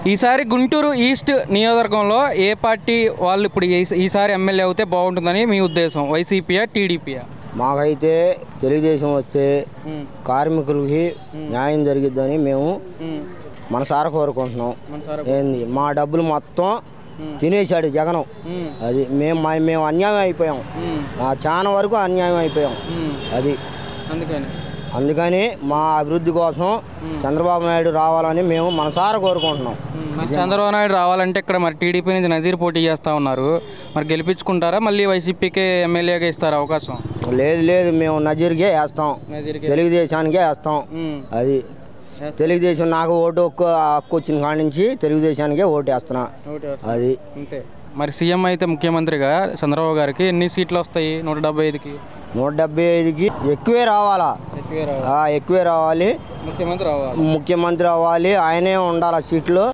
ఈసారి గుంటూరు ఈస్ట్ నియోజకవర్గంలో ఏ పార్టీ వాళ్ళు ఇప్పుడు ఈసారి ఎమ్మెల్యే అవుతే బాగుంటుందని మీ ఉద్దేశం? వైసీపీయా, టీడీపీయా? మాకైతే తెలుగుదేశం వస్తే కార్మికులకి న్యాయం జరిగిద్దని మేము మనసారా కోరుకుంటున్నాం. ఏంది మా డబ్బులు మొత్తం తినేశాడు జగనం. అది మేము అన్యాయం అయిపోయాం, చాలా వరకు అన్యాయం అయిపోయాం. అది అందుకని మా అభివృద్ధి కోసం చంద్రబాబు నాయుడు రావాలని మేము మనసారా కోరుకుంటున్నాం. చంద్రబాబు నాయుడు రావాలంటే ఇక్కడ మరి టీడీపీ నుంచి నజీర్ పోటీ చేస్తూ ఉన్నారు, మరి గెలిపించుకుంటారా? మళ్ళీ వైసీపీకే ఎమ్మెల్యేగా ఇస్తారా అవకాశం? లేదు మేము నజీర్కే వేస్తాం, తెలుగుదేశానికే వేస్తాం. అది తెలుగుదేశం నాకు ఓటు హక్కు వచ్చిన కాడి నుంచి తెలుగుదేశానికే ఓటు వేస్తున్నా. అది అంతే. మరి సీఎం అయితే ముఖ్యమంత్రిగా చంద్రబాబు గారికి ఎన్ని సీట్లు వస్తాయి? 175కి 175కి ఎక్కువే రావాలా? ఎక్కువే రావాలి. ముఖ్యమంత్రి అవ్వాలి, ఆయనే ఉండాలి సీట్లు.